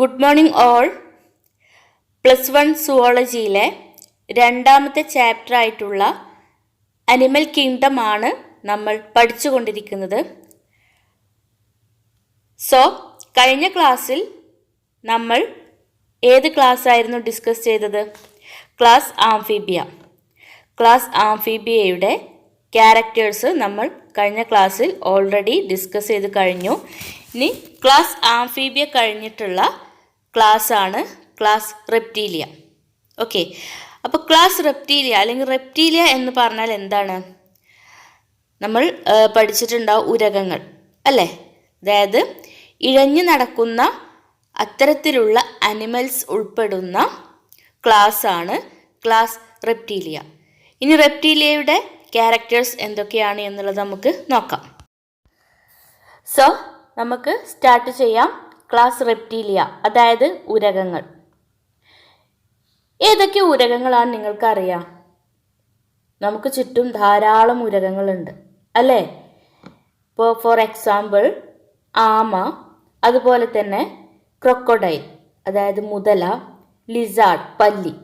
Good morning all. +1 സുവോളജിയിലെ രണ്ടാമത്തെ chapter ആയിട്ടുള്ള animal kingdom ആണ് നമ്മൾ പഠിച്ചുകൊണ്ടിരിക്കുന്നത്. കഴിഞ്ഞ ക്ലാസ്സിൽ നമ്മൾ ഏത് ക്ലാസ് ആയിരുന്നു ഡിസ്കസ് ചെയ്തത്? ക്ലാസ് ആംഫീബിയയുടെ ക്യാരക്ടേഴ്സ് നമ്മൾ കഴിഞ്ഞ ക്ലാസ്സിൽ ഓൾറെഡി ഡിസ്കസ് ചെയ്ത് കഴിഞ്ഞു. ഇനി ക്ലാസ് ആംഫീബിയ കഴിഞ്ഞിട്ടുള്ള ക്ലാസ് ആണ് ക്ലാസ് റെപ്റ്റീലിയ. ഓക്കെ, അപ്പോൾ ക്ലാസ് റെപ്റ്റീലിയ അല്ലെങ്കിൽ റെപ്റ്റീലിയ എന്ന് പറഞ്ഞാൽ എന്താണ്? നമ്മൾ പഠിച്ചിട്ടുണ്ടാവും ഉരഗങ്ങൾ അല്ലേ? അതായത് ഇഴഞ്ഞു നടക്കുന്ന അത്തരത്തിലുള്ള അനിമൽസ് ഉൾപ്പെടുന്ന ക്ലാസ് ആണ് ക്ലാസ് റെപ്റ്റീലിയ. ഇനി റെപ്റ്റീലിയയുടെ ക്യാരക്ടേഴ്സ് എന്തൊക്കെയാണ് എന്നുള്ളത് നമുക്ക് നോക്കാം. നമുക്ക് സ്റ്റാർട്ട് ചെയ്യാം. ക്ലാസ് റെപ്റ്റീലിയ അതായത് ഉരഗങ്ങൾ. ഏതൊക്കെ ഉരഗങ്ങളാണ് നിങ്ങൾക്ക് അറിയാം? നമുക്ക് ചുറ്റും ധാരാളം ഉരഗങ്ങളുണ്ട് അല്ലേ? ഇപ്പോൾ ഫോർ എക്സാമ്പിൾ ആമ, അതുപോലെ തന്നെ ക്രൊക്കോഡൈൽ അതായത് മുതല, ലിസാർഡ് പല്ലി,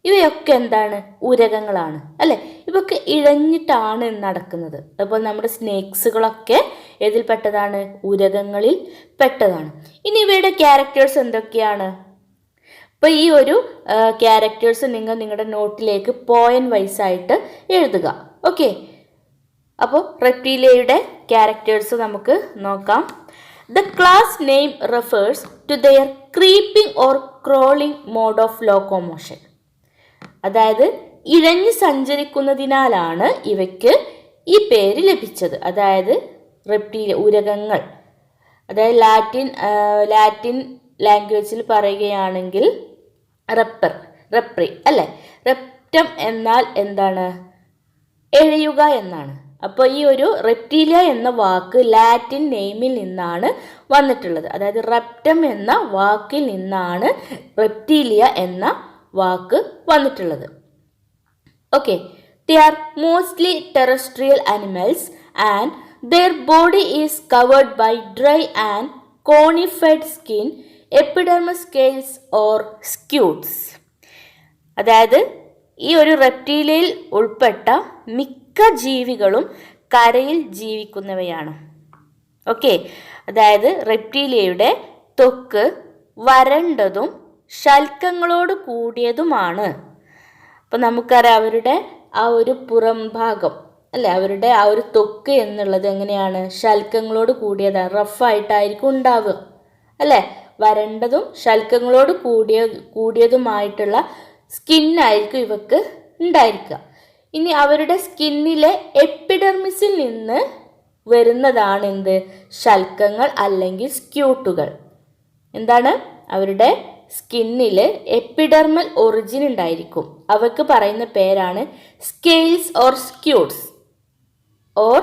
ഇവയൊക്കെ എന്താണ്? ഉരഗങ്ങളാണ് അല്ലേ? ഇവയൊക്കെ ഇഴഞ്ഞിട്ടാണ് നടക്കുന്നത്. അതുപോലെ നമ്മുടെ സ്നേക്സുകളൊക്കെ ഏതിൽപ്പെട്ടതാണ്? ഉരഗങ്ങളിൽ പെട്ടതാണ്. ഇനി ഇവയുടെ ക്യാരക്ടേഴ്സ് എന്തൊക്കെയാണ്? അപ്പോൾ ഈ ഒരു ക്യാരക്ടേഴ്സ് നിങ്ങളുടെ നോട്ടിലേക്ക് പോയിന്റ് വൈസ് ആയിട്ട് എഴുതുക. ഓക്കെ, അപ്പോൾ റെപ്റ്റീലിയയുടെ ക്യാരക്ടേഴ്സ് നമുക്ക് നോക്കാം. The class name refers to their creeping or crawling mode of locomotion. അതായത് ഇഴഞ്ഞ് സഞ്ചരിക്കുന്നതിനാലാണ് ഇവയ്ക്ക് ഈ പേര് ലഭിച്ചത്. അതായത് റെപ്റ്റീലിയ ഉരഗങ്ങൾ. അതായത് ലാറ്റിൻ ലാംഗ്വേജിൽ പറയുകയാണെങ്കിൽ റെപ്രി അല്ലേ? റെപ്റ്റം എന്നാൽ എന്താണ്? എഴയുക എന്നാണ്. അപ്പോൾ ഈ ഒരു റെപ്റ്റീലിയ എന്ന വാക്ക് ലാറ്റിൻ നെയിമിൽ നിന്നാണ് വന്നിട്ടുള്ളത്. അതായത് റെപ്റ്റം എന്ന വാക്കിൽ നിന്നാണ് റെപ്റ്റീലിയ എന്ന വാക്ക് വന്നിട്ടുള്ളത്. Okay, they are mostly terrestrial animals and their body is covered by dry and conified skin, epidermis, scales or scutes. അതായത് ഈ ഒരു റെപ്റ്റീലിയയിൽ ഉൾപ്പെട്ട മിക്ക ജീവികളും കരയിൽ ജീവിക്കുന്നവയാണ്. ഓക്കെ, അതായത് റെപ്റ്റീലിയയുടെ ത്വക്ക് വരണ്ടതും ശൽക്കങ്ങളോട് കൂടിയതുമാണ്. അപ്പം നമുക്കറിയാം അവരുടെ ആ ഒരു പുറം ഭാഗം അല്ലെ, അവരുടെ ആ ഒരു ത്വക്ക് എന്നുള്ളത് എങ്ങനെയാണ്? ശൽക്കങ്ങളോട് കൂടിയതാണ്. റഫായിട്ടായിരിക്കും ഉണ്ടാവുക അല്ലേ? വരണ്ടതും ശൽക്കങ്ങളോട് കൂടിയതുമായിട്ടുള്ള സ്കിന്നായിരിക്കും ഇവക്ക് ഉണ്ടായിരിക്കുക. ഇനി അവരുടെ സ്കിന്നിലെ എപ്പിഡെർമിസിൽ നിന്ന് വരുന്നതാണ് എന്ത്? ശൽക്കങ്ങൾ അല്ലെങ്കിൽ സ്ക്യൂട്ടുകൾ. എന്താണ്? അവരുടെ സ്കിന്നിൽ എപ്പിഡെർമൽ ഒറിജിൻ ഉണ്ടായിരിക്കും. അവർക്ക് പറയുന്ന പേരാണ് സ്കെയിൽസ് ഓർ സ്ക്യൂട്ട്സ് ഓർ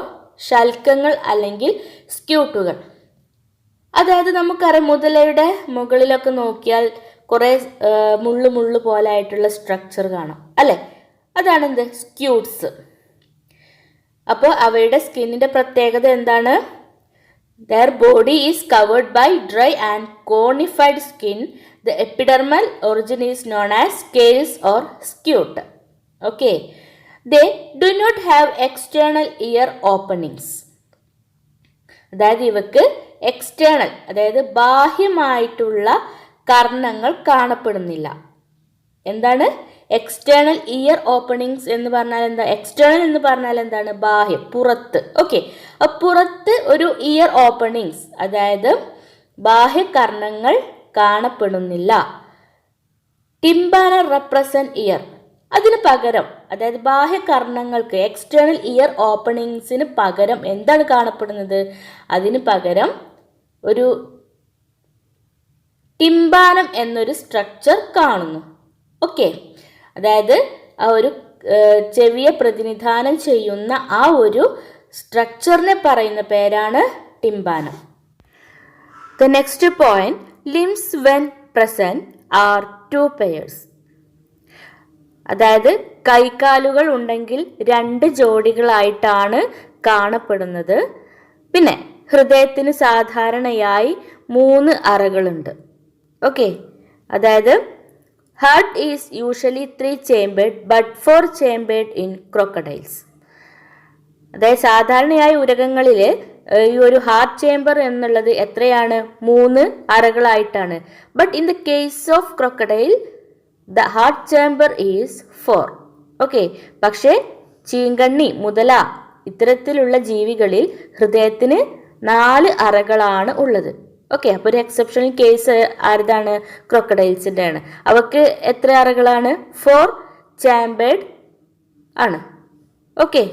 ശൽക്കങ്ങൾ അല്ലെങ്കിൽ സ്ക്യൂട്ടുകൾ. അതായത് നമുക്കറിയാം മുതലയുടെ മുകളിലൊക്കെ നോക്കിയാൽ കുറേ മുള്ളു പോലെ ആയിട്ടുള്ള സ്ട്രക്ചർ കാണാം അല്ലേ? അതാണ് എന്ത്? സ്ക്യൂട്ട്സ്. അപ്പോൾ അവയുടെ സ്കിന്നിൻ്റെ പ്രത്യേകത എന്താണ്? Their body is covered by dry and conified skin. The epidermal origin is known as scales or scute. Okay. They do not have external ear openings. അതായത് ഇവക്ക് എക്സ്റ്റേണൽ അതായത് ബാഹ്യമായിട്ടുള്ള കർണങ്ങൾ കാണപ്പെടുന്നില്ല. എന്താണ് എക്സ്റ്റേണൽ ഇയർ ഓപ്പണിങ്സ് എന്ന് പറഞ്ഞാൽ എന്താ? എക്സ്റ്റേണൽ എന്ന് പറഞ്ഞാൽ എന്താണ്? ബാഹ്യം, പുറത്ത്. ഓക്കെ, പുറത്ത് ഒരു ഇയർ ഓപ്പണിങ്സ് അതായത് ബാഹ്യകർണങ്ങൾ കാണപ്പെടുന്നില്ല. ടിംബാന റെപ്രസെന്റ് ഇയർ. അതിന് പകരം അതായത് ബാഹ്യകർണങ്ങൾക്ക് എക്സ്റ്റേണൽ ഇയർ ഓപ്പണിങ്സിന് പകരം എന്താണ് കാണപ്പെടുന്നത്? അതിന് പകരം ഒരു ടിംബാനം എന്നൊരു സ്ട്രക്ചർ കാണുന്നു. ഓക്കെ, അതായത് ആ ഒരു ചെവിയെ പ്രതിനിധാനം ചെയ്യുന്ന ആ ഒരു സ്ട്രക്ചറിനെ പറയുന്ന പേരാണ് ടിംബാനം. The next point, limbs when present are 2 pairs. അതായത് കൈകാലുകൾ ഉണ്ടെങ്കിൽ 2 ജോഡികളായിട്ടാണ് കാണപ്പെടുന്നത്. പിന്നെ ഹൃദയത്തിന് സാധാരണയായി 3 അറകളുണ്ട്. ഓക്കെ, അതായത് heart is usually 3 chambered but 4 chambered in crocodiles. അതായത് സാധാരണയായി ഉരകങ്ങളിൽ ഈ ഒരു ഹാർട്ട് ചേംബർ എന്നുള്ളത് എത്രയാണ്? 3 അറകളായിട്ടാണ്. But in the case of crocodile the heart chamber is 4. Okay, പക്ഷേ ചീങ്കണ്ണി, മുതല ഇത്തരത്തിലുള്ള ജീവികളിൽ ഹൃദയത്തിന് 4 അറകളാണ് ഉള്ളത്. ഓക്കെ, അപ്പോൾ ഒരു എക്സെപ്ഷണൽ കേസ് ആരുതാണ്? ക്രോക്കഡൈൽസിൻ്റെ ആണ്. അവക്ക് എത്ര അറകളാണ്? 4 chambered ആണ്. Okay,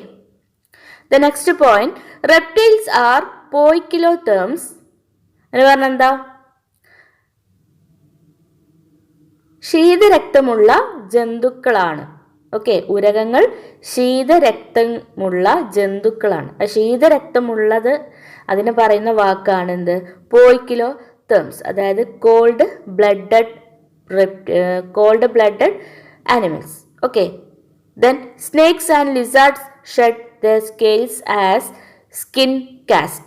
the next point, reptiles are poikilotherms എന്ന് പറഞ്ഞാൽ എന്താ? ശീതരക്തമുള്ള ജന്തുക്കളാണ്. ഓക്കെ, ഉരകങ്ങൾ ശീതരക്തമുള്ള ജന്തുക്കളാണ്. ശീതരക്തമുള്ളത് അതിന് പറയുന്ന വാക്കാണ് എന്ത്? പോയിക്കിലോതേംസ്, അതായത് cold blooded animals. Okay, then snakes and lizards shed their scales as skin cast.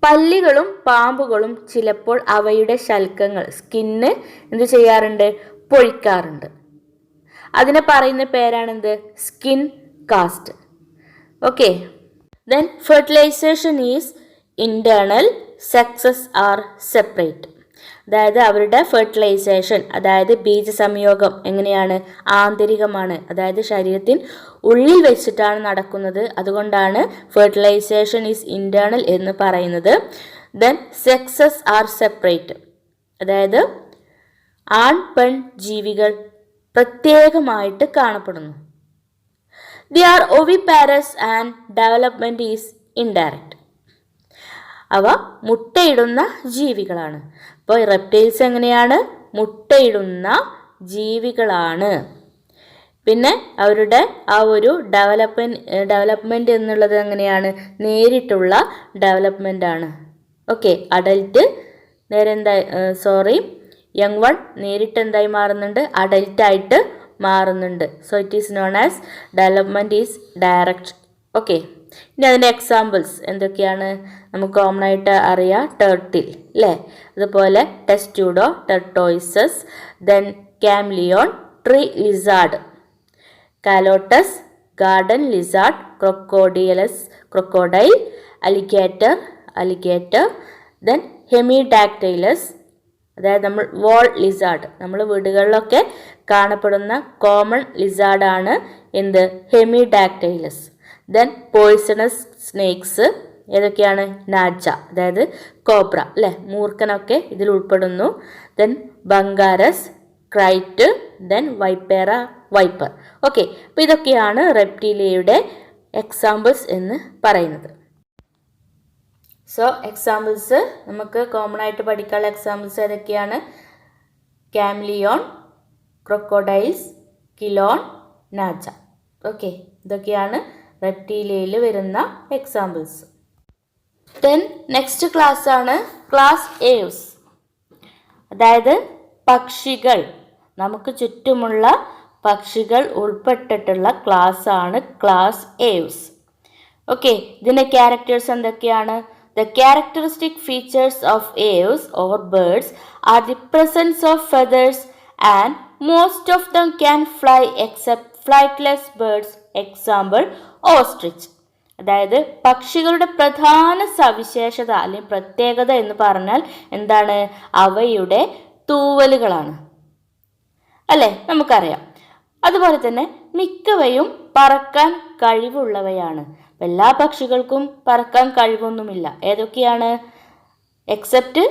പല്ലികളും പാമ്പുകളും ചിലപ്പോൾ അവയുടെ ശൽക്കങ്ങൾ സ്കിന്ന് എന്ത് ചെയ്യാറുണ്ട്? പൊഴിക്കാറുണ്ട്. അതിനെ പറയുന്ന പേരാണെന്ത്? Skin cast. Okay, then fertilization is internal, sexes are separate. അതായത് അവരുടെ ഫെർട്ടിലൈസേഷൻ, അതായത് ബീജസംയോഗം എങ്ങനെയാണ്? ആന്തരികമാണ്, അതായത് ശരീരത്തിന് ഉള്ളിൽ വെച്ചിട്ടാണ് നടക്കുന്നത്. അതുകൊണ്ടാണ് ഫെർട്ടിലൈസേഷൻ ഈസ് ഇന്റേണൽ എന്ന് പറയുന്നത്. ദെൻ സെക്സസ് ആർ സെപ്പറേറ്റ്, അതായത് ആൺ പെൺ ജീവികൾ പ്രത്യേകമായിട്ട് കാണപ്പെടുന്നു. They are oviparous and development is indirect. അവ മുട്ടയിടുന്ന ജീവികളാണ്. അപ്പോൾ റെപ്റ്റൈൽസ് എങ്ങനെയാണ്? മുട്ടയിടുന്ന ജീവികളാണ്. പിന്നെ അവരുടെ ആ ഒരു ഡെവലപ്മെൻറ്റ് എന്നുള്ളത് എങ്ങനെയാണ്? നേരിട്ടുള്ള ഡെവലപ്മെൻ്റ് ആണ്. ഓക്കെ, അഡൽട്ട് യങ് വൺ നേരിട്ട് എന്തായി മാറുന്നുണ്ട്? അഡൽട്ടായിട്ട് മാറുന്നുണ്ട്. So it is known as development is direct. Okay, ഇനി അതിൻ്റെ എക്സാമ്പിൾസ് എന്തൊക്കെയാണ്? നമുക്ക് കോമൺ ആയിട്ട് അറിയാം, ടേർട്ടിൽ അല്ലേ, അതുപോലെ Testudo, tortoises, then chameleon, tree lizard, Calotes, garden lizard, crocodile, alligator, then Hemidactylus, അതായത് നമ്മൾ വാൾ ലിസാർഡ്, നമ്മൾ വീടുകളിലൊക്കെ കാണപ്പെടുന്ന കോമൺ ലിസാർഡാണ് എന്ത്? ഹെമിഡാക്ടൈലസ്. ദെൻ പോയിസണസ് സ്നേക്സ് ഏതൊക്കെയാണ്? നാജ, അതായത് കോബ്ര അല്ലേ, മൂർഖനൊക്കെ ഇതിൽ ഉൾപ്പെടുന്നു. Then ബംഗാരസ്, ക്രൈറ്റ്, then wiper. ഓക്കെ, അപ്പോൾ ഇതൊക്കെയാണ് റെപ്റ്റീലിയയുടെ എക്സാമ്പിൾസ് എന്ന് പറയുന്നത്. സോ എക്സാമ്പിൾസ് നമുക്ക് കോമൺ ആയിട്ട് പഠിക്കാനുള്ള എക്സാമ്പിൾസ് ഏതൊക്കെയാണ്? ക്യാംലിയോൺ, ക്രൊക്കോഡൈൽസ്, കിലോൺ, നാജ. ഓക്കെ, ഇതൊക്കെയാണ് റെപ്റ്റീലിയയിൽ വരുന്ന എക്സാമ്പിൾസ്. ദെൻ നെക്സ്റ്റ് ക്ലാസ് ആണ് ക്ലാസ് ഏവ്സ്, അതായത് പക്ഷികൾ. നമുക്ക് ചുറ്റുമുള്ള പക്ഷികൾ ഉൾപ്പെട്ടിട്ടുള്ള ക്ലാസ് ആണ് ക്ലാസ് ഏവ്സ്. ഓക്കെ, ഇതിൻ്റെ ക്യാരക്ടേഴ്സ് എന്തൊക്കെയാണ്? The characteristic features of aves or birds are the presence of feathers and most of them can fly except flightless birds, example ostrich. അതായത് പക്ഷികളുടെ പ്രധാന സവിശേഷത അല്ലെങ്കിൽ പ്രത്യേകത എന്ന് പറഞ്ഞാൽ എന്താണ്? അവയുടെ തൂവലുകളാണ് അല്ലേ, നമുക്കറിയാം. അതുപോലെ തന്നെ മിക്കവയും പറക്കാൻ കഴിവുള്ളവയാണ്. എല്ലാ പക്ഷികൾക്കും പറക്കാൻ കഴിവൊന്നുമില്ല. ഏതൊക്കെയാണ്? എക്സെപ്റ്റ്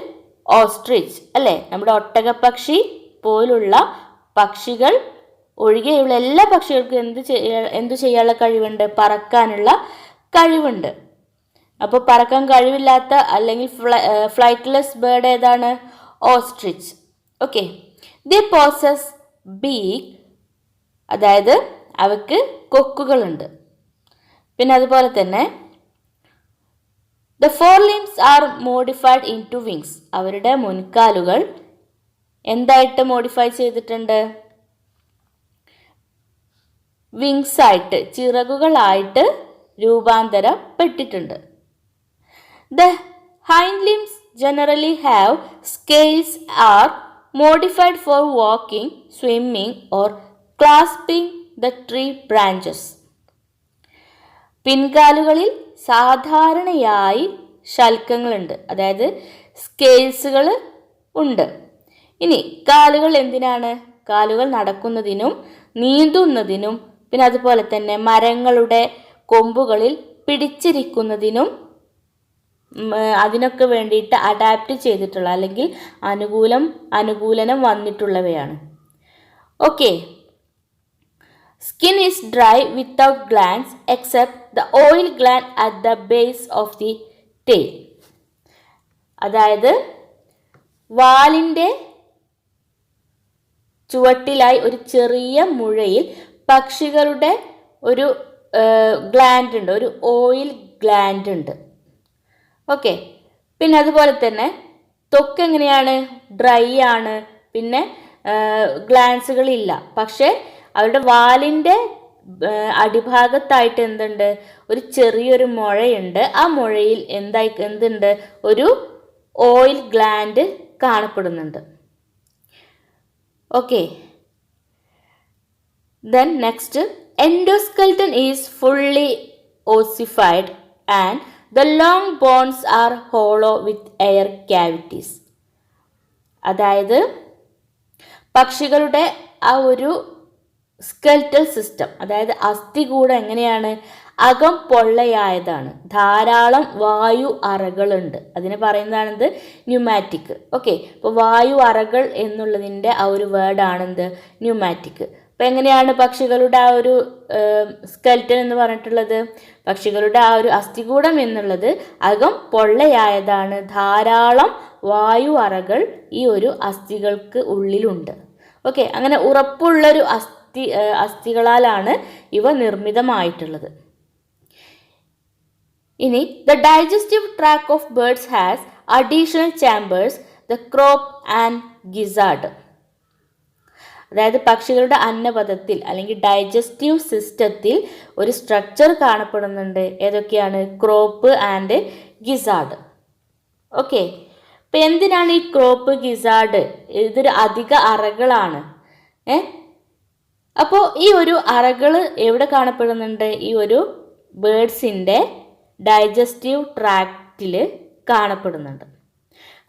ഓസ്ട്രിച്ച് അല്ലേ, നമ്മുടെ ഒട്ടകപ്പക്ഷി പോലുള്ള പക്ഷികൾ ഒഴികെയുള്ള എല്ലാ പക്ഷികൾക്കും എന്ത് ചെയ്യാനുള്ള കഴിവുണ്ട്? പറക്കാനുള്ള കഴിവുണ്ട്. അപ്പോൾ പറക്കാൻ കഴിവില്ലാത്ത അല്ലെങ്കിൽ ഫ്ലൈറ്റ്ലെസ് ബേർഡ് ഏതാണ്? Ostrich. Okay, they possess beak, അതായത് അവയ്ക്ക് കൊക്കുകളുണ്ട്. പിന്നെ അതുപോലെ തന്നെ the fore limbs are modified into wings, അവരുടെ മുൻകാലുകൾ എന്തായിട്ട് മോഡിഫൈ ചെയ്തിട്ടുണ്ട്? വിങ്സ് ആയിട്ട്, ചിറകുകളായിട്ട് രൂപാന്തരപ്പെട്ടിട്ടുണ്ട്. The hind limbs generally have scales are modified for walking, swimming or clasping the tree branches. പിൻകാലുകളിൽ സാധാരണയായി ശൽക്കങ്ങളുണ്ട്, അതായത് സ്കെയിൽസുകൾ ഉണ്ട്. ഇനി കാലുകൾ എന്തിനാണ്? കാലുകൾ നടക്കുന്നതിനും നീന്തുന്നതിനും പിന്നെ അതുപോലെ തന്നെ മരങ്ങളുടെ കൊമ്പുകളിൽ പിടിച്ചിരിക്കുന്നതിനും അതിനൊക്കെ വേണ്ടിയിട്ട് അഡാപ്റ്റ് ചെയ്തിട്ടുള്ള അല്ലെങ്കിൽ അനുകൂലനം വന്നിട്ടുള്ളവയാണ്. Okay. Skin is dry without glands except the oil gland at the base of the tail. അതായത് വാലിൻ്റെ ചുവട്ടിലായി ഒരു ചെറിയ മുഴയിൽ പക്ഷികളുടെ ഒരു ഗ്ലാൻഡ് ഉണ്ട്, ഒരു ഓയിൽ ഗ്ലാൻഡ് ഉണ്ട്. ഓക്കെ. പിന്നെ അതുപോലെ തന്നെ ത്വക്ക് എങ്ങനെയാണ്? ഡ്രൈ ആണ്, പിന്നെ ഗ്ലാൻസുകളില്ല. പക്ഷേ അവരുടെ വാലിൻ്റെ അടിഭാഗത്തായിട്ട് എന്തുണ്ട്? ഒരു ചെറിയൊരു മുഴയുണ്ട്. ആ മുഴയിൽ എന്തുണ്ട്? ഒരു ഓയിൽ ഗ്ലാൻഡ് കാണപ്പെടുന്നുണ്ട്. Okay. Then next, endoskeleton is fully ossified and the long bones are hollow with air cavities. അതായത് പക്ഷികളുടെ ആ ഒരു സ്കെൽറ്റൽ സിസ്റ്റം, അതായത് അസ്ഥികൂടം എങ്ങനെയാണ്? അകം പൊള്ളയായതാണ്, ധാരാളം വായു അറകളുണ്ട്. അതിനെ പറയുന്നതാണെന്ത്? ന്യൂമാറ്റിക്. ഓക്കെ. അപ്പോൾ വായു അറകൾ എന്നുള്ളതിൻ്റെ ആ ഒരു വേർഡാണെന്ത്? ന്യൂമാറ്റിക്. അപ്പോൾ എങ്ങനെയാണ് പക്ഷികളുടെ ആ ഒരു സ്കെൽറ്റൻ എന്ന് പറഞ്ഞിട്ടുള്ളത്? പക്ഷികളുടെ ആ ഒരു അസ്ഥികൂടം എന്നുള്ളത് അകം പൊള്ളയായതാണ്, ധാരാളം വായു അറകൾ ഈ ഒരു അസ്ഥികൾക്ക് ഉള്ളിലുണ്ട്. ഓക്കെ. അങ്ങനെ ഉറപ്പുള്ളൊരു അസ്ഥികളാലാണ് ഇവ നിർമ്മിതമായിട്ടുള്ളത്. ഇനി the digestive tract of birds has additional chambers, the crop and gizzard. അതായത് പക്ഷികളുടെ അന്നപഥത്തിൽ അല്ലെങ്കിൽ ഡൈജസ്റ്റീവ് സിസ്റ്റത്തിൽ ഒരു സ്ട്രക്ചർ കാണപ്പെടുന്നുണ്ട്. ഏതൊക്കെയാണ്? Crop and gizzard. ഓക്കെ. അപ്പം എന്തിനാണ് ഈ ക്രോപ്പ്, ഗിസാർഡ്? ഇതൊരു അധിക അറകളാണ്. അപ്പോൾ ഈ ഒരു അറകൾ എവിടെ കാണപ്പെടുന്നുണ്ട്? ഈ ഒരു ബേർഡ്സിൻ്റെ ഡൈജസ്റ്റീവ് ട്രാക്റ്റിൽ കാണപ്പെടുന്നുണ്ട്.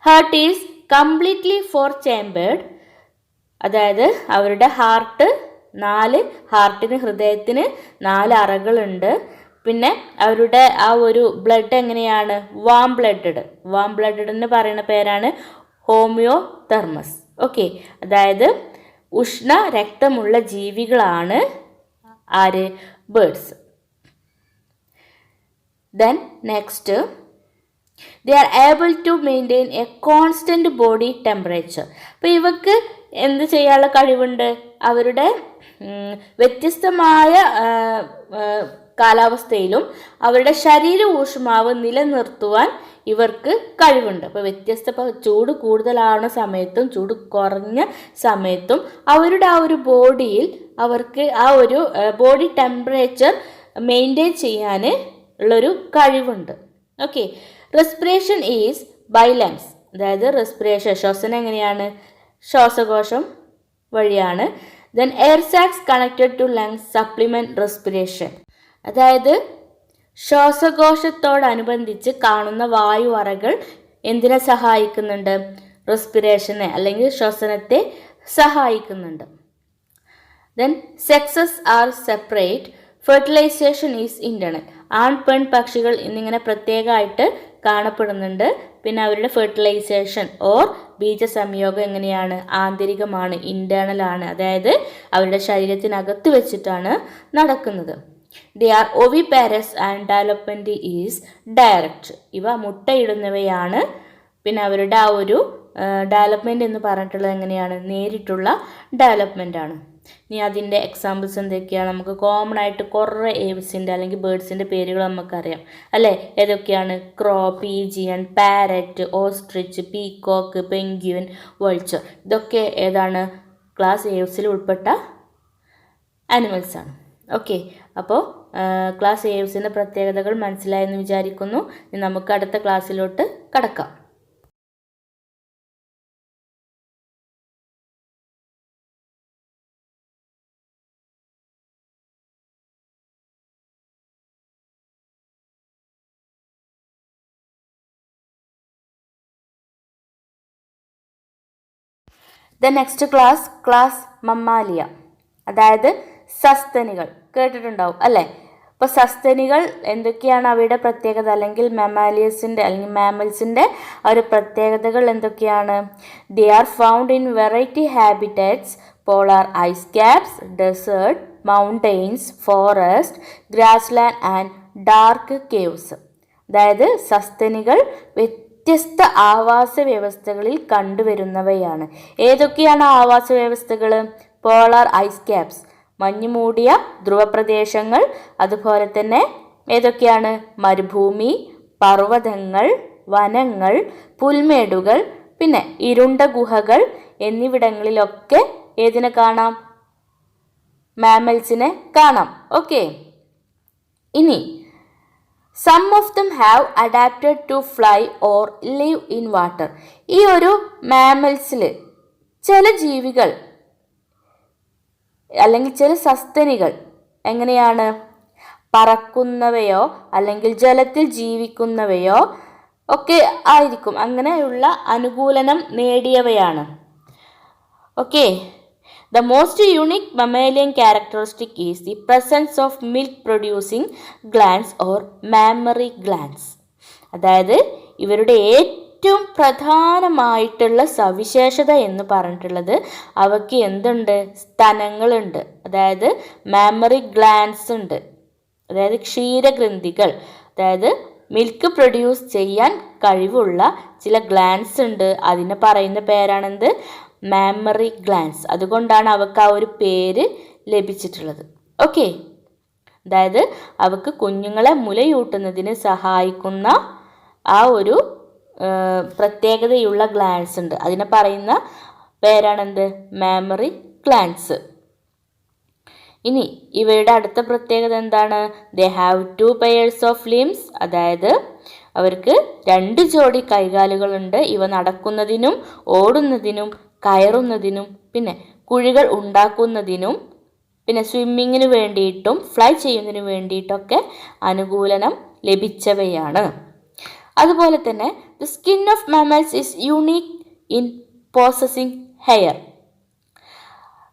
Heart is completely four chambered. അതായത് അവരുടെ ഹാർട്ടിന് ഹൃദയത്തിന് 4 അറകളുണ്ട്. പിന്നെ അവരുടെ ആ ഒരു ബ്ലഡ് എങ്ങനെയാണ്? വാം ബ്ലഡഡ് എന്ന് പറയുന്ന പേരാണ് ഹോമിയോതെർമസ്. ഓക്കെ. അതായത് ഉഷ്ണ രക്തമുള്ള ജീവികളാണ് ആര്? Birds. Then next, they are able to maintain a constant body temperature. അപ്പോൾ ഇവക്ക് എന്ത് ചെയ്യാനുള്ള കഴിവുണ്ട്? അവരുടെ വ്യത്യസ്തമായ കാലാവസ്ഥയിലും അവരുടെ ശരീര ഊഷ്മാവ് നിലനിർത്തുവാൻ ഇവർക്ക് കഴിവുണ്ട്. അപ്പോൾ ഇപ്പോൾ ചൂട് കൂടുതലാവുന്ന സമയത്തും ചൂട് കുറഞ്ഞ സമയത്തും അവരുടെ ആ ഒരു ബോഡിയിൽ അവർക്ക് ആ ഒരു ബോഡി ടെമ്പറേച്ചർ മെയിൻറ്റെയിൻ ചെയ്യാൻ ഉള്ളൊരു കഴിവുണ്ട്. Okay. Respiration is by lungs. അതായത് ശ്വസനം എങ്ങനെയാണ്? ശ്വാസകോശം വഴിയാണ്. Then air sacs connected to lungs supplement respiration. അതായത് ശ്വാസകോശത്തോടനുബന്ധിച്ച് കാണുന്ന വായു അറകൾ എന്തിനെ സഹായിക്കുന്നുണ്ട്? റെസ്പിറേഷനെ അല്ലെങ്കിൽ ശ്വസനത്തെ സഹായിക്കുന്നുണ്ട്. Then sexes are separate, fertilization is internal. ആൺ പെൺ പക്ഷികൾ എന്നിങ്ങനെ പ്രത്യേകമായിട്ട് കാണപ്പെടുന്നുണ്ട്. പിന്നെ അവരുടെ ഫെർട്ടിലൈസേഷൻ ഓർ ബീജസംയോഗം എങ്ങനെയാണ്? ആന്തരികമാണ്, ഇൻറ്റേർണൽ ആണ്. അതായത് അവരുടെ ശരീരത്തിനകത്ത് വെച്ചിട്ടാണ് നടക്കുന്നത്. They are oviparous and development is direct. ഇവ മുട്ടയിടുന്നവയാണ്. പിന്നെ അവരുടെ ആ ഒരു ഡെവലപ്മെൻറ്റ് എന്ന് പറഞ്ഞിട്ടുള്ളത് എങ്ങനെയാണ്? നേരിട്ടുള്ള ഡെവലപ്മെൻ്റ് ആണ്. ഇനി അതിൻ്റെ എക്സാമ്പിൾസ് എന്തൊക്കെയാണ്? നമുക്ക് കോമൺ ആയിട്ട് കുറേ ഏവ്സിൻ്റെ അല്ലെങ്കിൽ ബേർഡ്സിൻ്റെ പേരുകൾ നമുക്കറിയാം അല്ലേ? ഏതൊക്കെയാണ്? Crow, pigeon, parrot, ostrich, peacock, penguin, vulture. ഇതൊക്കെ ഏതാണ്? ക്ലാസ് ഏവ്സിൽ ഉൾപ്പെട്ട ആനിമൽസാണ്. ഓക്കെ. അപ്പോൾ ക്ലാസ് ഏവ്സിൻ്റെ പ്രത്യേകതകൾ മനസ്സിലായെന്ന് വിചാരിക്കുന്നു. ഇനി നമുക്ക് അടുത്ത ക്ലാസ്സിലോട്ട് കടക്കാം. നെക്സ്റ്റ് ക്ലാസ് മമ്മാലിയ, അതായത് സസ്തനികൾ. കേട്ടിട്ടുണ്ടാവും അല്ലേ? അപ്പോൾ സസ്തനികൾ എന്തൊക്കെയാണ് അവയുടെ പ്രത്യേകത, അല്ലെങ്കിൽ മാമൽസിൻ്റെ ഒരു പ്രത്യേകതകൾ എന്തൊക്കെയാണ്? They are found in variety habitats, polar ice caps, desert, mountains, forest, grassland and dark caves. അതായത് സസ്തനികൾ വ്യത്യസ്ത ആവാസ വ്യവസ്ഥകളിൽ കണ്ടുവരുന്നവയാണ്. ഏതൊക്കെയാണ് ആവാസ വ്യവസ്ഥകൾ? പോളാർ ഐസ് ക്യാപ്സ്, മഞ്ഞുമൂടിയ ധ്രുവപ്രദേശങ്ങൾ. അതുപോലെ തന്നെ ഏതൊക്കെയാണ്? മരുഭൂമി, പർവ്വതങ്ങൾ, വനങ്ങൾ, പുൽമേടുകൾ, പിന്നെ ഇരുണ്ട ഗുഹകൾ എന്നിവിടങ്ങളിലൊക്കെ ഏതിനെ കാണാം? മാമൽസിനെ കാണാം. ഓക്കെ, ഇനി some of them have adapted to fly or live in water. ഈ ഒരു മാമൽസിൽ ചില ജീവികൾ അല്ലെങ്കിൽ ചില സസ്തനികൾ എങ്ങനെയാണ്? പറക്കുന്നവയോ അല്ലെങ്കിൽ ജലത്തിൽ ജീവിക്കുന്നവയോ ഒക്കെ ആയിരിക്കും. അങ്ങനെയുള്ള അനുകൂലനം നേടിയവയാണ്. Okay, the most unique mammalian characteristic is the presence of milk producing glands or mammary glands. അതായത് ഇവരുടെ ഏറ്റവും പ്രധാനമായിട്ടുള്ള സവിശേഷത എന്ന് പറഞ്ഞിട്ടുള്ളത് അവയ്ക്ക് എന്തുണ്ട്? സ്തനങ്ങളുണ്ട്. അതായത് മാമറി ഗ്ലാൻഡ്സ് ഉണ്ട്. അതായത് ക്ഷീരഗ്രന്ഥികൾ, അതായത് മിൽക്ക് പ്രൊഡ്യൂസ് ചെയ്യാൻ കഴിവുള്ള ചില ഗ്ലാൻഡ്സ് ഉണ്ട്. അതിനെ പറയുന്ന പേരാണെന്ത്? Mammary glands. അതുകൊണ്ടാണ് അവർക്ക് ആ ഒരു പേര് ലഭിച്ചിട്ടുള്ളത്. ഓക്കെ, അതായത് അവർക്ക് കുഞ്ഞുങ്ങളെ മുലയൂട്ടുന്നതിന് സഹായിക്കുന്ന ആ ഒരു പ്രത്യേകതയുള്ള ഗ്ലാൻഡ്സ് ഉണ്ട്. അതിനെ പറയുന്ന പേരാണെന്ത്? Mammary glands. ഇനി ഇവയുടെ അടുത്ത പ്രത്യേകത എന്താണ്? They have 2 pairs of limbs. അതായത് അവർക്ക് 2 ജോഡി കൈകാലുകളുണ്ട്. ഇവ നടക്കുന്നതിനും ഓടുന്നതിനും കയറുന്നതിനും പിന്നെ കുഴികൾ ഉണ്ടാക്കുന്നതിനും പിന്നെ സ്വിമ്മിങ്ങിന് വേണ്ടിയിട്ടും ഫ്ലൈ ചെയ്യുന്നതിന് വേണ്ടിയിട്ടൊക്കെ അനുകൂലനം ലഭിച്ചവയാണ്. അതുപോലെ തന്നെ the skin of mammals is unique in possessing hair.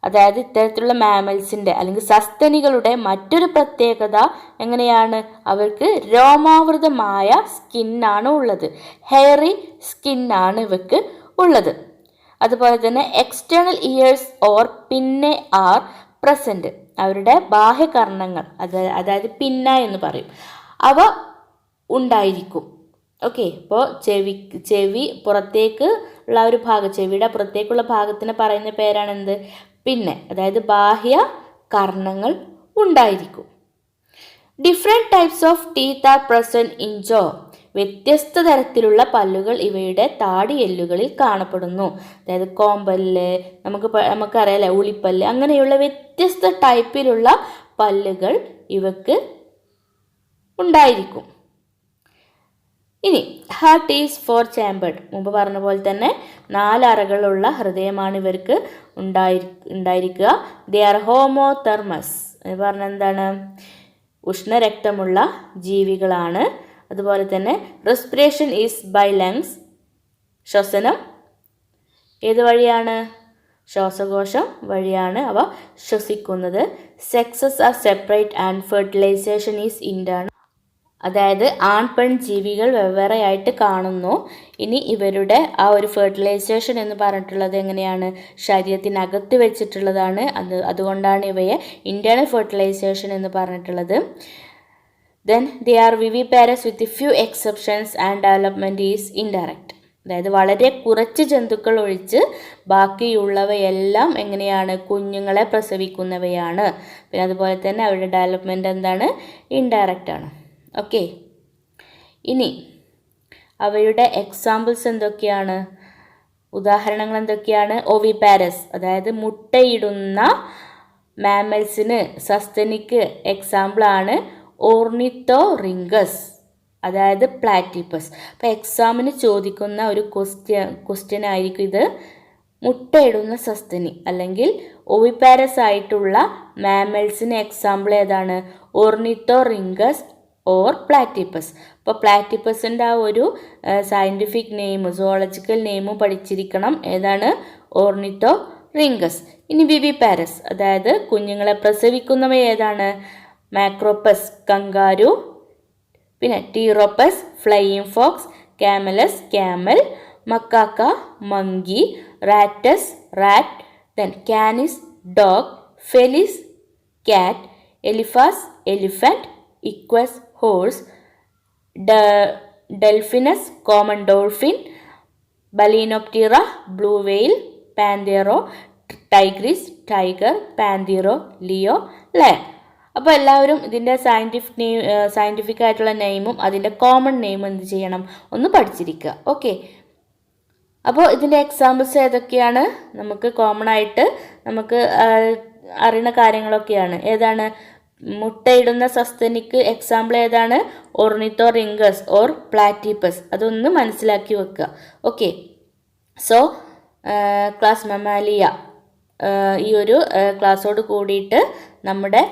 അതായത് ഇത്തരത്തിലുള്ള മാമൽസിൻ്റെ അല്ലെങ്കിൽ സസ്തനികളുടെ മറ്റൊരു പ്രത്യേകത എങ്ങനെയാണ്? അവർക്ക് രോമാവൃതമായ സ്കിന്നാണ് ഉള്ളത്. ഹെയറി സ്കിന്നാണ് ഇവർക്ക് ഉള്ളത്. അതുപോലെ തന്നെ എക്സ്റ്റേണൽ ഇയേഴ്സ് ഓർ പിന്നെ ആർ പ്രസൻറ്റ്. അവരുടെ ബാഹ്യകർണങ്ങൾ, അതായത് പിന്ന എന്ന് പറയും, അവ ഉണ്ടായിരിക്കും. ഓക്കെ, ഇപ്പോൾ ചെവി പുറത്തേക്ക് ഉള്ള ഒരു ഭാഗം, ചെവിയുടെ പുറത്തേക്കുള്ള ഭാഗത്തിന് പറയുന്ന പേരാണെന്ത്? പിന്നെ, അതായത് ബാഹ്യ കർണങ്ങൾ ഉണ്ടായിരിക്കും. Different types of teeth are present in jaw. വ്യത്യസ്ത തരത്തിലുള്ള പല്ലുകൾ ഇവയുടെ താടിയെല്ലുകളിൽ കാണപ്പെടുന്നു. അതായത് കോമ്പല്ല്, നമുക്കറിയാലേ ഉളിപ്പല്ല്, അങ്ങനെയുള്ള വ്യത്യസ്ത ടൈപ്പിലുള്ള പല്ലുകൾ ഇവക്ക് ഉണ്ടായിരിക്കും. ഇനി ഹാർട്ട് ഈസ് 4 chambered. മുമ്പ് പറഞ്ഞ പോലെ തന്നെ 4 അറകളുള്ള ഹൃദയമാണ് ഇവർക്ക് ഉണ്ടായിരിക്കുക. They are homothermous. പറഞ്ഞ എന്താണ്? ഉഷ്ണരക്തമുള്ള ജീവികളാണ്. അതുപോലെ തന്നെ റെസ്പിറേഷൻ ഈസ് ബൈ ലങ്സ്. ശ്വസനം ഏത് വഴിയാണ്? ശ്വാസകോശം വഴിയാണ് അവ ശ്വസിക്കുന്നത്. Sexes are separate and fertilization is internal. അതായത് ആൺ പെൺ ജീവികൾ വെവ്വേറെയായിട്ട് കാണുന്നു. ഇനി ഇവരുടെ ആ ഒരു ഫെർട്ടിലൈസേഷൻ എന്ന് പറഞ്ഞിട്ടുള്ളത് എങ്ങനെയാണ്? ശരീരത്തിനകത്ത് വെച്ചിട്ടുള്ളതാണ്. അതുകൊണ്ടാണ് ഇവയെ ഇന്റേണൽ ഫെർട്ടിലൈസേഷൻ എന്ന് പറഞ്ഞിട്ടുള്ളത്. Then they are viviparous with few exceptions and development is indirect. അതായത് വളരെ കുറച്ച് ജന്തുക്കൾ ഒഴിച്ച് ബാക്കിയുള്ളവയെല്ലാം എങ്ങനെയാണ്? കുഞ്ഞുങ്ങളെ പ്രസവിക്കുന്നവയാണ്. പിന്നെ അതുപോലെ തന്നെ അവരുടെ ഡെവലപ്മെൻറ്റ് എന്താണ്? ഇൻഡയറക്റ്റ് ആണ്. ഓക്കെ, ഇനി അവയുടെ എക്സാമ്പിൾസ് എന്തൊക്കെയാണ്? ഉദാഹരണങ്ങൾ എന്തൊക്കെയാണ്? ഓവിപാരസ്, അതായത് മുട്ടയിടുന്ന മാമൽസിന്, സസ്തനിക്ക് എക്സാമ്പിളാണ് ഓർണിത്തോറിംഗസ്, അതായത് പ്ലാറ്റിപ്പസ്. അപ്പോൾ എക്സാമിന് ചോദിക്കുന്ന ഒരു ക്വസ്റ്റ്യൻ ആയിരിക്കും ഇത്. മുട്ടയിടുന്ന സസ്തനി അല്ലെങ്കിൽ ഓവിപാരസ് ആയിട്ടുള്ള മാമൽസിന് എക്സാമ്പിൾ ഏതാണ്? Ornithorhynchus or platypus. അപ്പോൾ പ്ലാറ്റിപ്പസിൻ്റെ ആ ഒരു സയൻറ്റിഫിക് നെയിം, സുവോളജിക്കൽ നെയിമും പഠിച്ചിരിക്കണം. ഏതാണ്? ഓർണിത്തോറിങ്കസ്. ഇനി വിവിപാരസ്, അതായത് കുഞ്ഞുങ്ങളെ പ്രസവിക്കുന്നവ ഏതാണ്? മാക്രോപ്പസ് കങ്കാരു, പിന്നെ Pteropus flying fox, Camelus camel, Macaca monkey, Rattus rat, then Canis dog, Felis cat, Elephas elephant, Equus horse, Delphinus common dolphin, Balaenoptera blue whale, Panthera tigris tiger, Panthera leo lion. അപ്പോൾ എല്ലാവരും ഇതിൻ്റെ scientific ആയിട്ടുള്ള നെയിമും അതിൻ്റെ common നെയിമും എന്ത് ചെയ്യണം? ഒന്ന് പഠിച്ചിരിക്കുക. ഓക്കെ. അപ്പോൾ ഇതിൻ്റെ എക്സാമ്പിൾസ് ഏതൊക്കെയാണ്? നമുക്ക് കോമൺ ആയിട്ട് നമുക്ക് അറിയുന്ന കാര്യങ്ങളൊക്കെയാണ്. ഏതാണ്? മുട്ടയിടുന്ന സസ്തനിക്ക് എക്സാമ്പിൾ ഏതാണ്? ഓർണിത്തോറിങ്കസ് ഓർ പ്ലാറ്റിപ്പസ്. അതൊന്ന് മനസ്സിലാക്കി വെക്കുക. ഓക്കെ. സോ ക്ലാസ് മമാലിയ ഈ ഒരു ക്ലാസ്സോട് കൂടിയിട്ട് നമ്മുടെ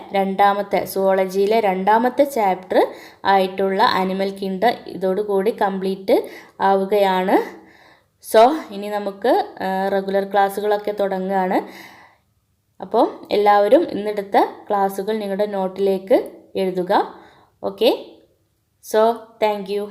സുവോളജിയിലെ രണ്ടാമത്തെ ചാപ്റ്റർ ആയിട്ടുള്ള ആനിമൽ കിങ്ഡം ഇതോടുകൂടി കംപ്ലീറ്റ് ആവുകയാണ്. സോ ഇനി നമുക്ക് റെഗുലർ ക്ലാസ്സുകളൊക്കെ തുടങ്ങുകയാണ്. അപ്പോൾ എല്ലാവരും ഇന്നെടുത്ത ക്ലാസ്സുകൾ നിങ്ങളുടെ നോട്ടിലേക്ക് എഴുതുക. ഓക്കെ. So thank you.